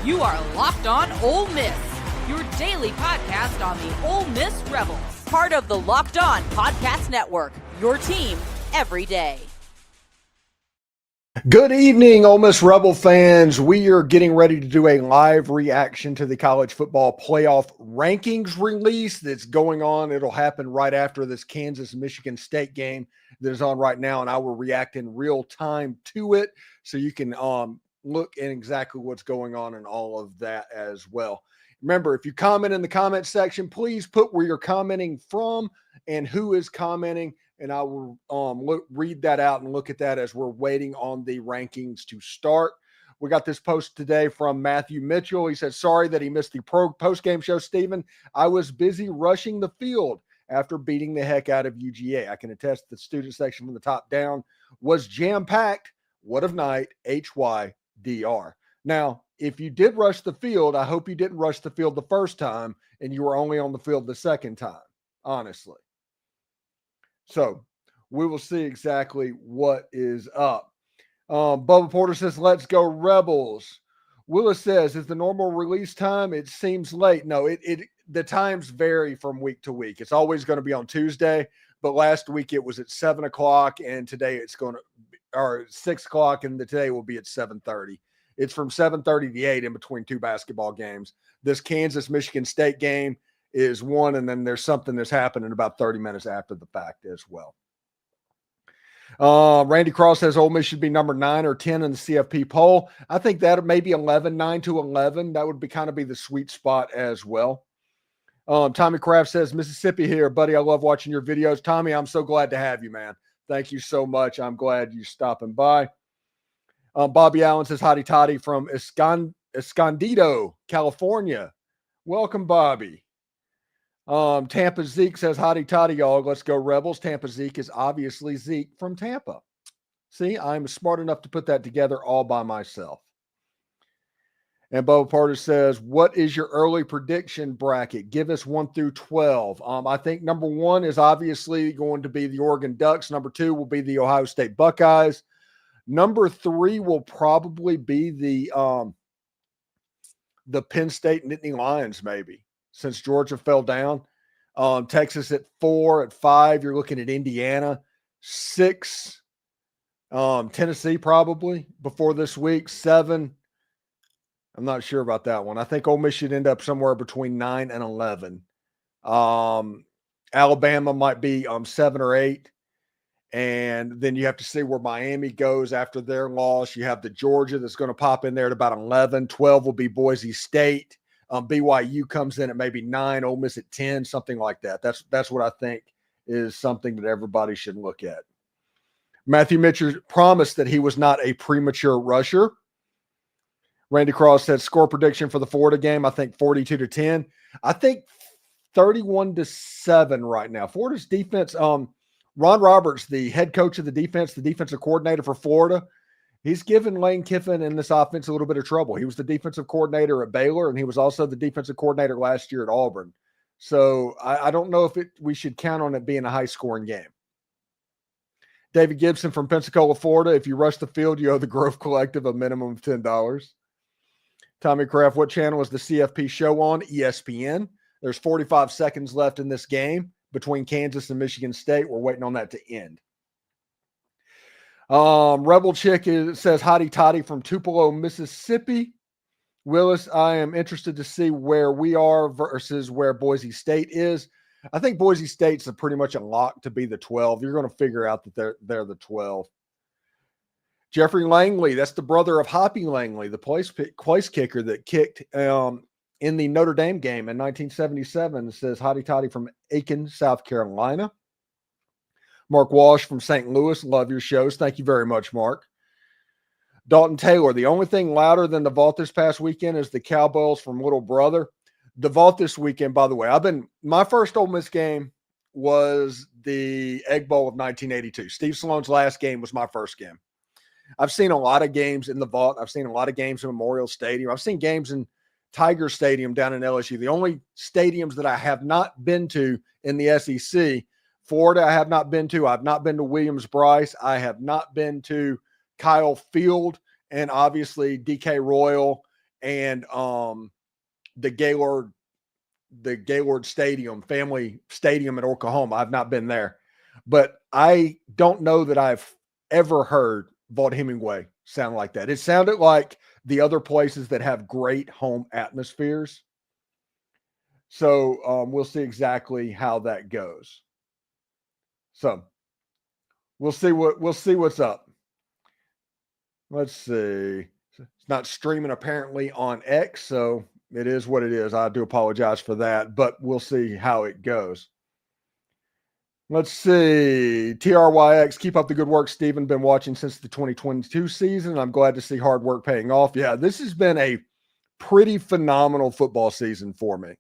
You are Locked On Ole Miss, your daily podcast on the Ole Miss Rebels. Part of the Locked On Podcast Network, your team every day. Good evening, Ole Miss Rebel fans. We are getting ready to do a live reaction to the college football playoff rankings release that's going on. It'll happen right after this Kansas-Michigan State game that is on right now, and I will react in real time to it so you can look at exactly what's going on and all of that as well. Remember, if you comment in the comment section, please put where you're commenting from and who is commenting, and I will read that out and look at that as we're waiting on the rankings to start. We got this post today from Matthew Mitchell. He said, sorry that he missed the post-game show, Steven. I was busy rushing the field after beating the heck out of UGA. I can attest the student section from the top down was jam-packed. What of night, HYDR. Now, if you did rush the field, I hope you didn't rush the field the first time and you were only on the field the second time, honestly. So we will see exactly what is up. Bubba Porter says, let's go Rebels. Willis says, is the normal release time? It seems late. No, the times vary from week to week. It's always going to be on Tuesday, but last week it was at 7 o'clock, and today it's going to, or 6 o'clock, and today will be at 7:30. It's from 7:30 to 8 in between two basketball games. This Kansas-Michigan State game is one, and then there's something that's happening about 30 minutes after the fact as well. Randy Cross says Ole Miss should be number 9 or 10 in the CFP poll. I think that may be 11, 9 to 11. That would be kind of be the sweet spot as well. Tommy Kraft says, Mississippi here, buddy. I love watching your videos. Tommy, I'm so glad to have you, man. Thank you so much. I'm glad you're stopping by. Bobby Allen says, hotty toddy from Escondido, California. Welcome, Bobby. Tampa Zeke says, hotty toddy, y'all. Let's go Rebels. Tampa Zeke is obviously Zeke from Tampa. See, I'm smart enough to put that together all by myself. And Bubba Porter says, what is your early prediction bracket? Give us 1 through 12. I think number 1 is obviously going to be the Oregon Ducks. Number 2 will be the Ohio State Buckeyes. Number 3 will probably be the Penn State Nittany Lions, maybe, since Georgia fell down. Texas at 4. At 5, you're looking at Indiana. 6, Tennessee probably before this week. 7, I'm not sure about that one. I think Ole Miss should end up somewhere between 9 and 11. Alabama might be 7 or 8. And then you have to see where Miami goes after their loss. You have the Georgia that's going to pop in there at about 11. 12 will be Boise State. BYU comes in at maybe 9, Ole Miss at 10, something like that. That's what I think is something that everybody should look at. Matthew Mitchell promised that he was not a premature rusher. Randy Cross said score prediction for the Florida game, I think 42-10. I think 31-7 right now. Florida's defense, Ron Roberts, the head coach of the defensive coordinator for Florida, he's given Lane Kiffin and this offense a little bit of trouble. He was the defensive coordinator at Baylor, and he was also the defensive coordinator last year at Auburn. So I don't know if we should count on it being a high-scoring game. David Gibson from Pensacola, Florida, if you rush the field, you owe the Grove Collective a minimum of $10. Tommy Kraft, what channel is the CFP show on? ESPN. There's 45 seconds left in this game between Kansas and Michigan State. We're waiting on that to end. Rebel Chick says, hotty toddy from Tupelo, Mississippi. Willis, I am interested to see where we are versus where Boise State is. I think Boise State's pretty much a lock to be the 12. You're going to figure out that they're the 12. Jeffrey Langley, that's the brother of Hoppy Langley, the place kicker that kicked in the Notre Dame game in 1977. Says hotty toddy from Aiken, South Carolina. Mark Walsh from St. Louis, love your shows. Thank you very much, Mark. Dalton Taylor, the only thing louder than the Vaught this past weekend is the Cowbells from Little Brother. The Vaught this weekend, by the way, my first Ole Miss game was the Egg Bowl of 1982. Steve Salone's last game was my first game. I've seen a lot of games in the Vaught. I've seen a lot of games in Memorial Stadium. I've seen games in Tiger Stadium down in LSU. The only stadiums that I have not been to in the SEC, Florida I have not been to. I've not been to Williams-Brice. I have not been to Kyle Field, and obviously DK Royal and the Gaylord Stadium, family stadium in Oklahoma. I've not been there, but I don't know that I've ever heard Vaught Hemingway sound like that. It sounded like the other places that have great home atmospheres. So we'll see exactly how that goes. So we'll see what's up. Let's see. It's not streaming apparently on X, so it is what it is. I do apologize for that, but we'll see how it goes. Let's see. TRYX, keep up the good work, Steven. Been watching since the 2022 season. I'm glad to see hard work paying off. Yeah, this has been a pretty phenomenal football season for me.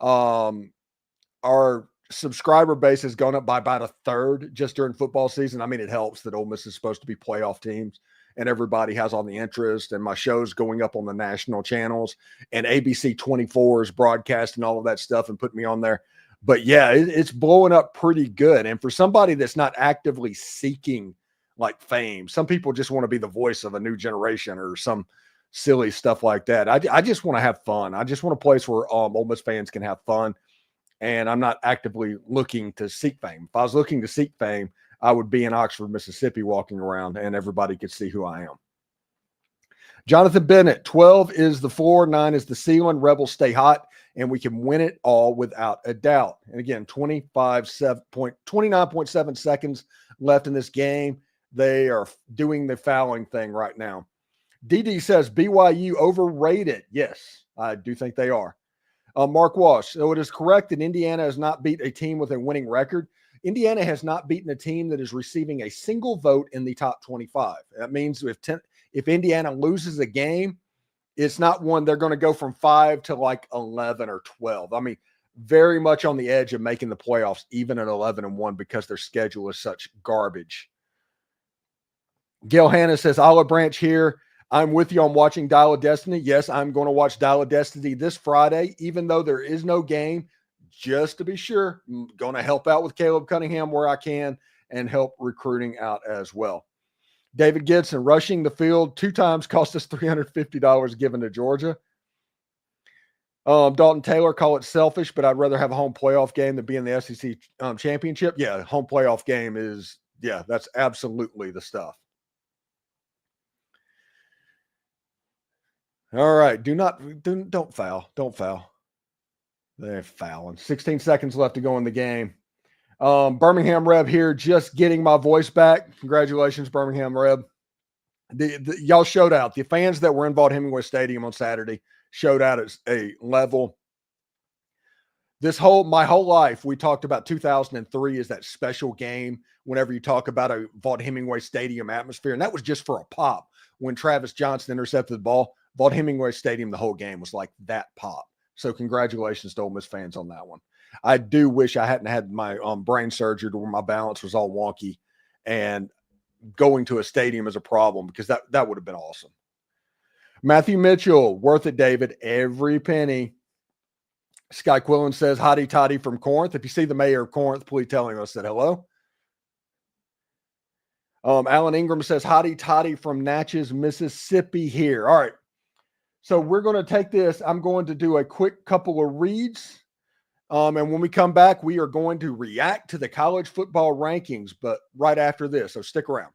Our subscriber base has gone up by about a third just during football season. I mean, it helps that Ole Miss is supposed to be playoff teams and everybody has all the interest, and my show's going up on the national channels, and ABC 24 is broadcasting all of that stuff and putting me on there. But yeah, it's blowing up pretty good. And for somebody that's not actively seeking like fame, some people just want to be the voice of a new generation or some silly stuff like that. I just want to have fun. I just want a place where Ole Miss fans can have fun. And I'm not actively looking to seek fame. If I was looking to seek fame, I would be in Oxford, Mississippi, walking around and everybody could see who I am. Jonathan Bennett, 12 is the floor, 9 is the ceiling. Rebels stay hot, and we can win it all without a doubt. And again, 29.7 seconds left in this game. They are doing the fouling thing right now. DD says BYU overrated. Yes, I do think they are. Mark Walsh, so it is correct that Indiana has not beat a team with a winning record. Indiana has not beaten a team that is receiving a single vote in the top 25. That means if Indiana loses a game, it's not one they're going to go from 5 to like 11 or 12. I mean, very much on the edge of making the playoffs, even at 11-1, because their schedule is such garbage. Gail Hanna says, Olive Branch here. I'm with you on watching Dial of Destiny. Yes, I'm going to watch Dial of Destiny this Friday, even though there is no game. Just to be sure, I'm going to help out with Caleb Cunningham where I can and help recruiting out as well. David Gibson, rushing the field 2 times cost us $350 given to Georgia. Dalton Taylor, call it selfish, but I'd rather have a home playoff game than be in the SEC championship. Yeah, home playoff game is, yeah, that's absolutely the stuff. All right, don't foul. Don't foul. They're fouling. 16 seconds left to go in the game. Birmingham Reb here, just getting my voice back. Congratulations, Birmingham Reb. Y'all showed out. The fans that were in Vaught Hemingway Stadium on Saturday showed out at a level. My whole life, we talked about 2003 as that special game whenever you talk about a Vaught Hemingway Stadium atmosphere. And that was just for a pop. When Travis Johnson intercepted the ball, Vaught Hemingway Stadium, the whole game was like that pop. So congratulations to Ole Miss fans on that one. I do wish I hadn't had my brain surgery to where my balance was all wonky, and going to a stadium is a problem, because that would have been awesome. Matthew Mitchell, worth it, David. Every penny. Sky Quillen says, hotty toddy from Corinth. If you see the mayor of Corinth, please tell him I said hello. Alan Ingram says, hotty toddy from Natchez, Mississippi here. All right. So we're going to take this. I'm going to do a quick couple of reads. And when we come back, we are going to react to the college football rankings, but right after this. So stick around.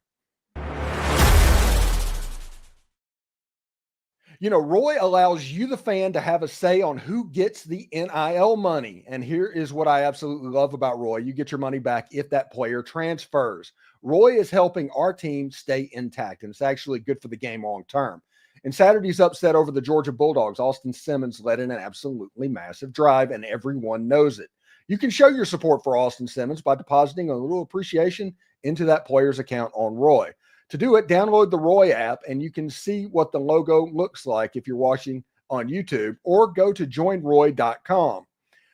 You know, Roy allows you, the fan, to have a say on who gets the NIL money. And here is what I absolutely love about Roy. You get your money back if that player transfers. Roy is helping our team stay intact, and it's actually good for the game long term. In Saturday's upset over the Georgia Bulldogs, Austin Simmons led in an absolutely massive drive, and everyone knows it. You can show your support for Austin Simmons by depositing a little appreciation into that player's account on Roy. To do it, download the Roy app, and you can see what the logo looks like if you're watching on YouTube, or go to joinroy.com.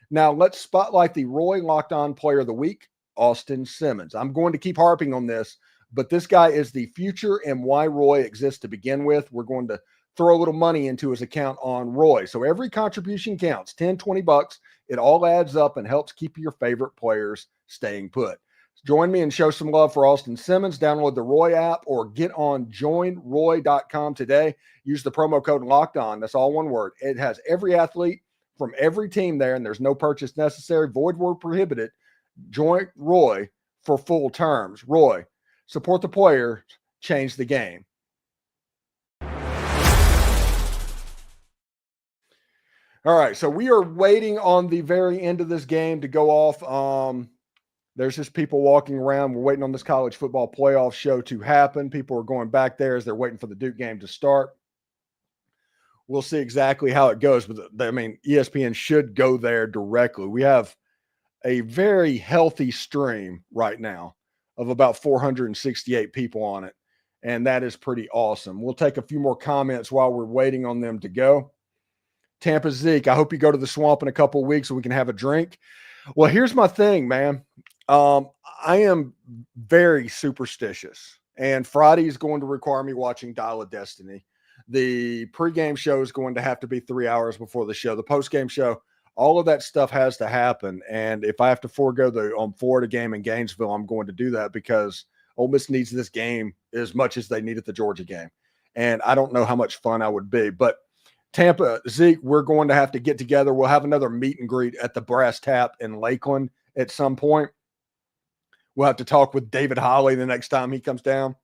Now, let's spotlight the Roy Locked On Player of the Week, Austin Simmons. I'm going to keep harping on this, but this guy is the future and why Roy exists to begin with. We're going to throw a little money into his account on Roy. So every contribution counts, $10, $20. It all adds up and helps keep your favorite players staying put. Join me and show some love for Austin Simmons. Download the Roy app or get on joinroy.com today. Use the promo code Locked On. That's all one word. It has every athlete from every team there, and there's no purchase necessary. Void where prohibited. Join Roy for full terms. Roy, support the players, change the game. All right, so we are waiting on the very end of this game to go off. There's just people walking around. We're waiting on this college football playoff show to happen. People are going back there as they're waiting for the Duke game to start. We'll see exactly how it goes, but I mean, ESPN should go there directly. We have a very healthy stream right now of about 468 people on it, and that is pretty awesome. We'll take a few more comments while we're waiting on them to go. Tampa Zeke, I hope you go to the swamp in a couple of weeks so we can have a drink. Well, here's my thing, man. I am very superstitious, and Friday is going to require me watching Dial of Destiny. The pregame show is going to have to be 3 hours before the show. The postgame show, all of that stuff has to happen. And if I have to forego the Florida game in Gainesville, I'm going to do that because Ole Miss needs this game as much as they needed the Georgia game. And I don't know how much fun I would be. But Tampa, Zeke, we're going to have to get together. We'll have another meet and greet at the Brass Tap in Lakeland at some point. We'll have to talk with David Holly the next time he comes down.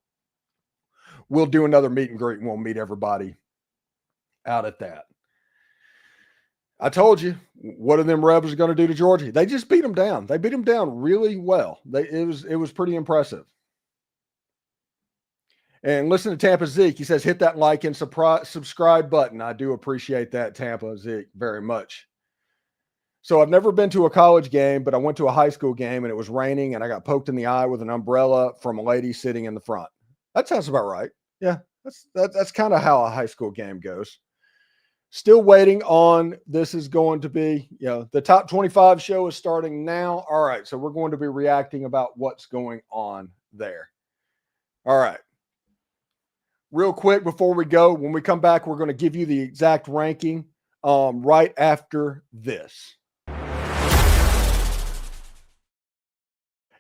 We'll do another meet and greet, and we'll meet everybody out at that. I told you, what are them Rebels going to do to Georgia? They just beat them down. They beat them down really well. It was pretty impressive. And listen to Tampa Zeke. He says, hit that like and subscribe button. I do appreciate that, Tampa Zeke, very much. So I've never been to a college game, but I went to a high school game, and it was raining, and I got poked in the eye with an umbrella from a lady sitting in the front. That sounds about right. Yeah, that's kind of how a high school game goes. Still waiting on, this is going to be, the top 25 show is starting now. All right, so we're going to be reacting about what's going on there. All right. Real quick before we go, when we come back, we're going to give you the exact ranking right after this.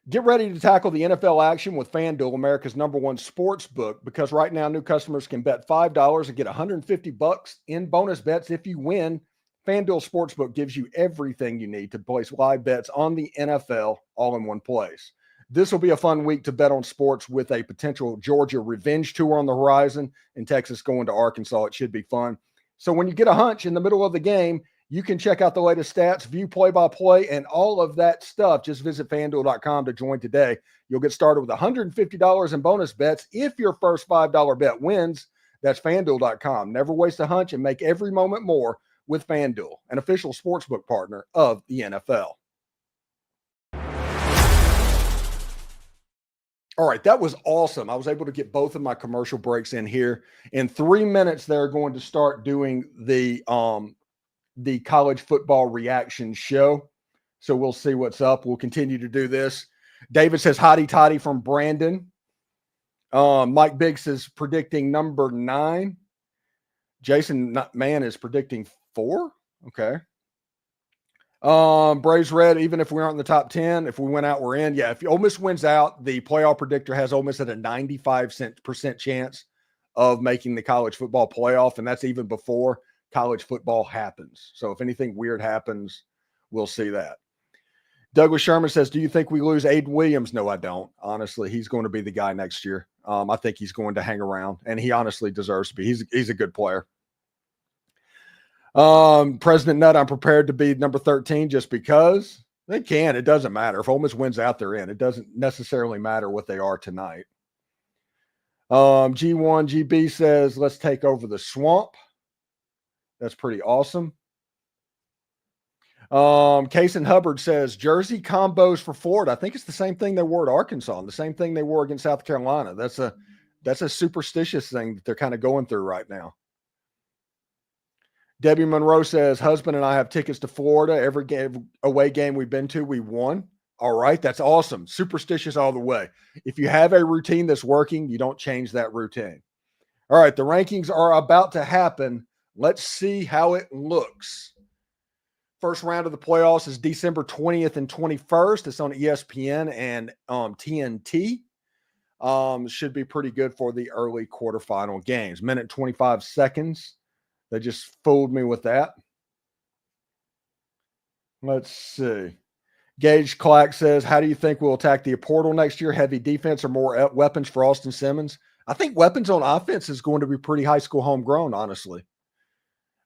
Get ready to tackle the NFL action with FanDuel, America's #1 sports book, because right now new customers can bet $5 and get $150 in bonus bets if you win. FanDuel Sportsbook gives you everything you need to place live bets on the NFL all in one place. This will be a fun week to bet on sports with a potential Georgia revenge tour on the horizon and Texas going to Arkansas. It should be fun. So when you get a hunch in the middle of the game, you can check out the latest stats, view play-by-play, and all of that stuff. Just visit FanDuel.com to join today. You'll get started with $150 in bonus bets if your first $5 bet wins. That's FanDuel.com. Never waste a hunch and make every moment more with FanDuel, an official sportsbook partner of the NFL. All right, that was awesome. I was able to get both of my commercial breaks in here. In 3 minutes, they're going to start doing the college football reaction show. So we'll see what's up. We'll continue to do this. David says, hotty toddy from Brandon. Mike Biggs is predicting number 9. Jason Mann is predicting 4. Okay. Braves Red, even if we aren't in the top 10, if we went out, we're in. Yeah, if Ole Miss wins out, the playoff predictor has Ole Miss at a 95% chance of making the college football playoff, and that's even before college football happens. So if anything weird happens, we'll see that. Douglas Sherman says, do you think we lose Aiden Williams? No, I don't. Honestly, he's going to be the guy next year. I think he's going to hang around, and he honestly deserves to be. He's a good player. President Nutt, I'm prepared to be number 13 just because they can. It doesn't matter. If Ole Miss wins out, they're in. It doesn't necessarily matter what they are tonight. G1 GB says, let's take over the swamp. That's pretty awesome. Kason Hubbard says, jersey combos for Florida. I think it's the same thing they wore at Arkansas and the same thing they wore against South Carolina. That's a superstitious thing that they're kind of going through right now. Debbie Monroe says, husband and I have tickets to Florida. Every away game we've been to, we won. All right, that's awesome. Superstitious all the way. If you have a routine that's working, you don't change that routine. All right, the rankings are about to happen. Let's see how it looks. First round of the playoffs is December 20th and 21st. It's on ESPN and TNT. Should be pretty good for the early quarterfinal games. Minute 25 seconds. They just fooled me with that. Let's see. Gage Clack says, how do you think we'll attack the portal next year? Heavy defense or more weapons for Austin Simmons? I think weapons on offense is going to be pretty high school homegrown, honestly.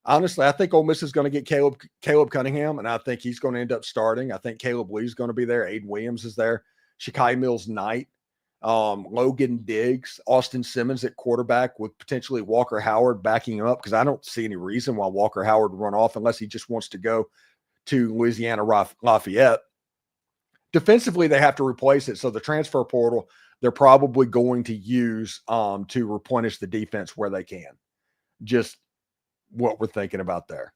I think Ole Miss is going to get Caleb Cunningham, and I think he's going to end up starting. I think Caleb Lee's going to be there. Aiden Williams is there. Shakai Mills-Knight, Logan Diggs, Austin Simmons at quarterback with potentially Walker Howard backing him up, because I don't see any reason why Walker Howard would run off unless he just wants to go to Louisiana Lafayette. Defensively, they have to replace it. So the transfer portal, they're probably going to use to replenish the defense where they can. Just what we're thinking about there.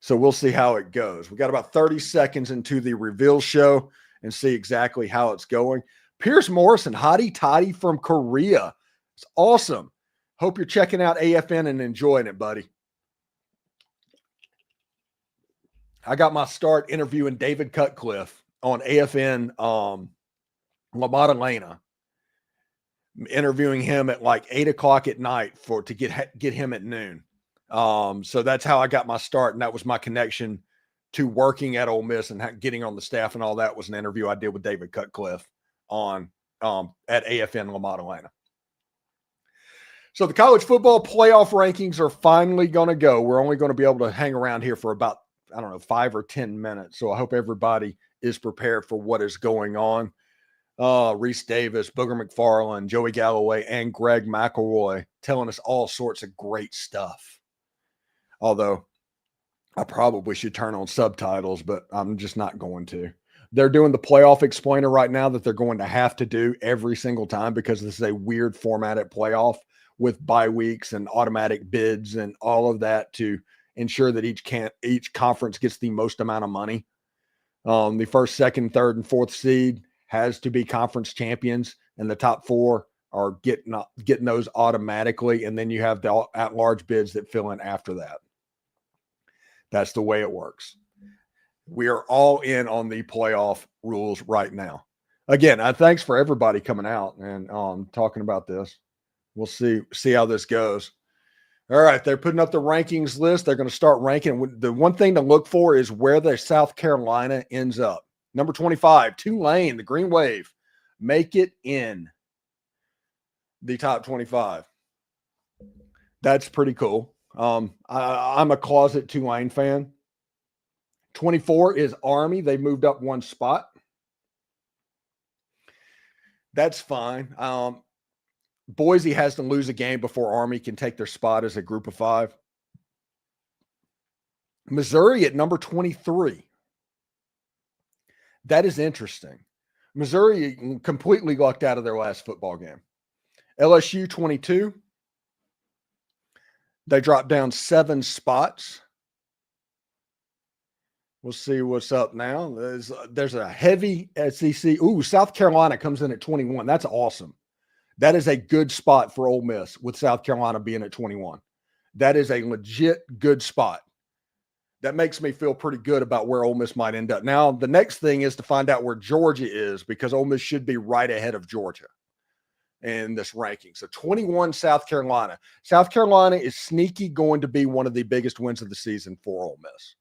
So we'll see how it goes. We got about 30 seconds into the reveal show and see exactly how it's going. Pierce Morrison, hottie toddy from Korea. It's awesome. Hope you're checking out AFN and enjoying it, buddy. I got my start interviewing David Cutcliffe on AFN La Maddalena, interviewing him at like 8 o'clock at night to get him at noon. So that's how I got my start, and that was my connection to working at Ole Miss and getting on the staff, and all that was an interview I did with David Cutcliffe on at AFN La Maddalena. So the college football playoff rankings are finally going to go. We're only going to be able to hang around here for about, 5 or 10 minutes. So I hope everybody is prepared for what is going on. Reese Davis, Booger McFarland, Joey Galloway, and Greg McElroy telling us all sorts of great stuff. Although I probably should turn on subtitles, but I'm just not going to. They're doing the playoff explainer right now that they're going to have to do every single time, because this is a weird formatted playoff with bye weeks and automatic bids and all of that to ensure that each conference gets the most amount of money. The first, second, third, and fourth seed has to be conference champions, and the top four are getting those automatically, and then you have the at-large bids that fill in after that. That's the way it works. We are all in on the playoff rules right now. Again, thanks for everybody coming out and talking about this. We'll see how this goes. All right, they're putting up the rankings list. They're going to start ranking. The one thing to look for is where the South Carolina ends up. Number 25, Tulane, the Green Wave, make it in the top 25. That's pretty cool. I'm a closet Tulane fan. 24 is Army. They moved up one spot. That's fine. Boise has to lose a game before Army can take their spot as a group of 5. Missouri at number 23. That is interesting. Missouri completely lucked out of their last football game. LSU 22. They dropped down 7 spots. We'll see what's up now. There's a heavy SEC. Ooh, South Carolina comes in at 21. That's awesome. That is a good spot for Ole Miss with South Carolina being at 21. That is a legit good spot. That makes me feel pretty good about where Ole Miss might end up. Now, the next thing is to find out where Georgia is, because Ole Miss should be right ahead of Georgia in this ranking. So 21, South Carolina. South Carolina is sneaky going to be one of the biggest wins of the season for Ole Miss.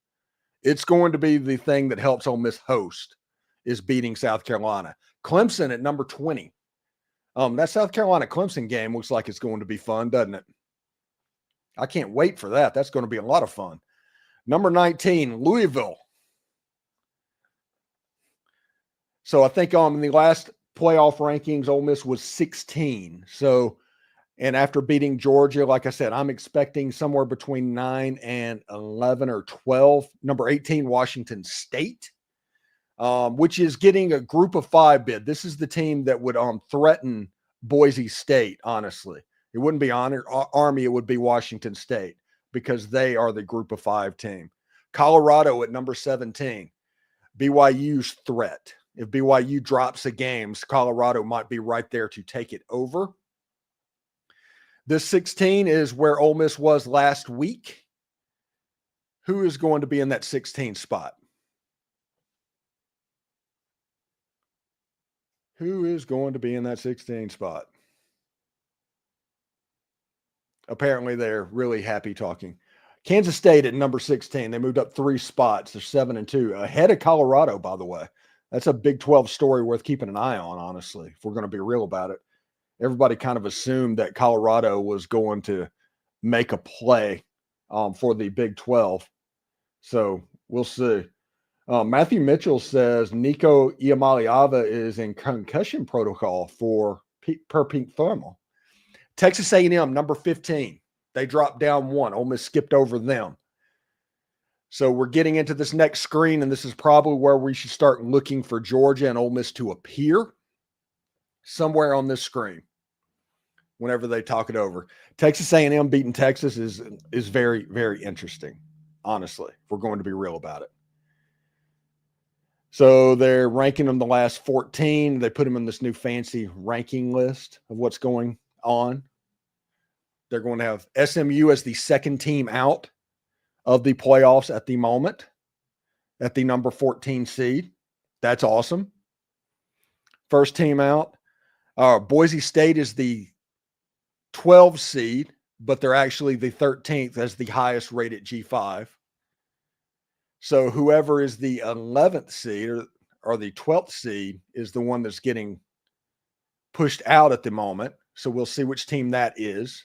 It's going to be the thing that helps Ole Miss host, is beating South Carolina. Clemson at number 20. That South Carolina-Clemson game looks like it's going to be fun, doesn't it? I can't wait for that. That's going to be a lot of fun. Number 19, Louisville. So I think in the last playoff rankings, Ole Miss was 16. So, and after beating Georgia, like I said, I'm expecting somewhere between 9 and 11 or 12. Number 18, Washington State, which is getting a group of 5 bid. This is the team that would threaten Boise State, honestly. It wouldn't be Army, it would be Washington State, because they are the group of 5 team. Colorado at number 17. BYU's threat. If BYU drops a game, Colorado might be right there to take it over. This 16 is where Ole Miss was last week. Who is going to be in that 16 spot? Who is going to be in that 16 spot? Apparently, they're really happy talking. Kansas State at number 16. They moved up 3 spots. They're 7-2, ahead of Colorado, by the way. That's a Big 12 story worth keeping an eye on, honestly, if we're going to be real about it. Everybody kind of assumed that Colorado was going to make a play for the Big 12. So we'll see. Matthew Mitchell says Nico Iamaleava is in concussion protocol per Pink Thermal. Texas A&M, number 15. They dropped down 1. Ole Miss skipped over them. So we're getting into this next screen, and this is probably where we should start looking for Georgia and Ole Miss to appear somewhere on this screen whenever they talk it over. Texas A&M beating Texas is very, very interesting, honestly, if we're going to be real about it. So they're ranking them the last 14. They put them in this new fancy ranking list of what's going on. They're going to have SMU as the second team out of the playoffs at the moment, at the number 14 seed. That's awesome. First team out. Boise State is the 12 seed, but they're actually the 13th as the highest rated G5. So whoever is the 11th seed or the 12th seed is the one that's getting pushed out at the moment. So we'll see which team that is.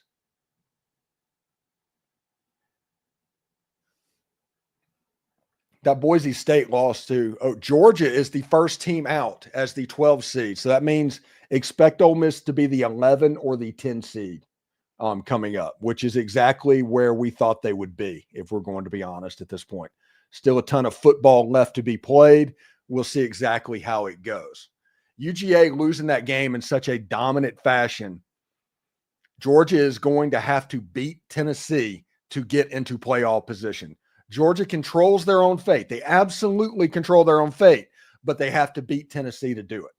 That Boise State lost to Georgia is the first team out as the 12 seed. So that means expect Ole Miss to be the 11 or the 10 seed coming up, which is exactly where we thought they would be, if we're going to be honest at this point. Still a ton of football left to be played. We'll see exactly how it goes. UGA losing that game in such a dominant fashion. Georgia is going to have to beat Tennessee to get into playoff position. Georgia controls their own fate. They absolutely control their own fate, but they have to beat Tennessee to do it.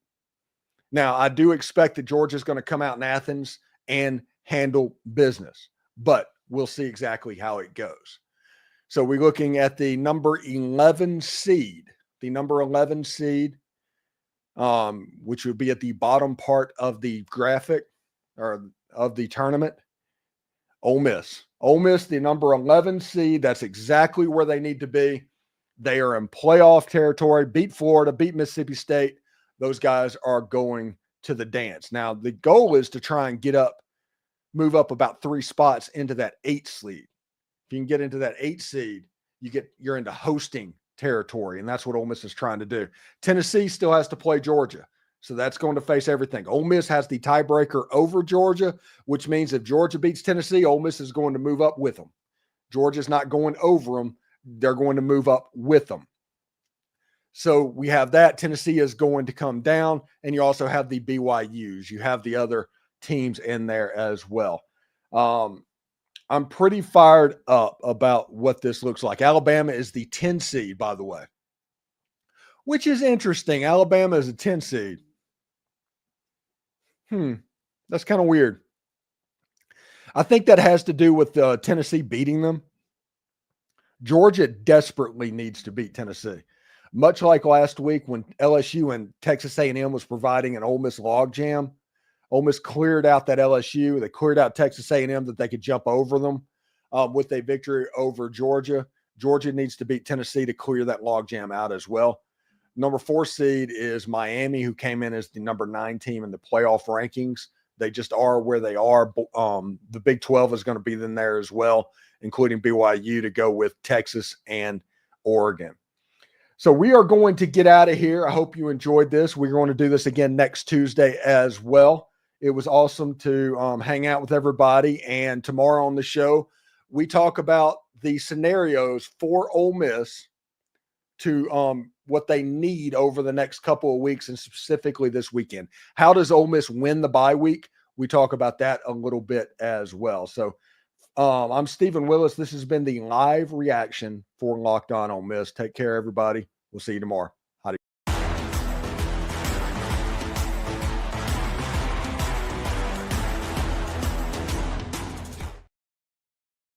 Now, I do expect that Georgia is going to come out in Athens and handle business, but we'll see exactly how it goes. So we're looking at the number 11 seed, which would be at the bottom part of the graphic or of the tournament. Ole Miss. Ole Miss, the number 11 seed. That's exactly where they need to be. They are in playoff territory. Beat Florida, beat Mississippi State. Those guys are going to the dance. Now, the goal is to try and move up about 3 spots into that 8 seed. If you can get into that 8 seed, you're into hosting territory, and that's what Ole Miss is trying to do. Tennessee still has to play Georgia, so that's going to face everything. Ole Miss has the tiebreaker over Georgia, which means if Georgia beats Tennessee, Ole Miss is going to move up with them. Georgia's not going over them. They're going to move up with them. So we have that. Tennessee is going to come down, and you also have the BYUs. You have the other teams in there as well. I'm pretty fired up about what this looks like. Alabama is the 10 seed, by the way, which is interesting. Alabama is a 10 seed. That's kind of weird. I think that has to do with Tennessee beating them. Georgia desperately needs to beat Tennessee. Much like last week when LSU and Texas A&M was providing an Ole Miss logjam. Ole Miss cleared out that LSU. They cleared out Texas A&M that they could jump over them with a victory over Georgia. Georgia needs to beat Tennessee to clear that logjam out as well. Number 4 seed is Miami, who came in as the number 9 team in the playoff rankings. They just are where they are. The Big 12 is going to be in there as well, including BYU to go with Texas and Oregon. So we are going to get out of here. I hope you enjoyed this. We're going to do this again next Tuesday as well. It was awesome to hang out with everybody. And tomorrow on the show, we talk about the scenarios for Ole Miss to what they need over the next couple of weeks and specifically this weekend. How does Ole Miss win the bye week? We talk about that a little bit as well. So I'm Steven Willis. This has been the live reaction for Locked On Ole Miss. Take care, everybody. We'll see you tomorrow.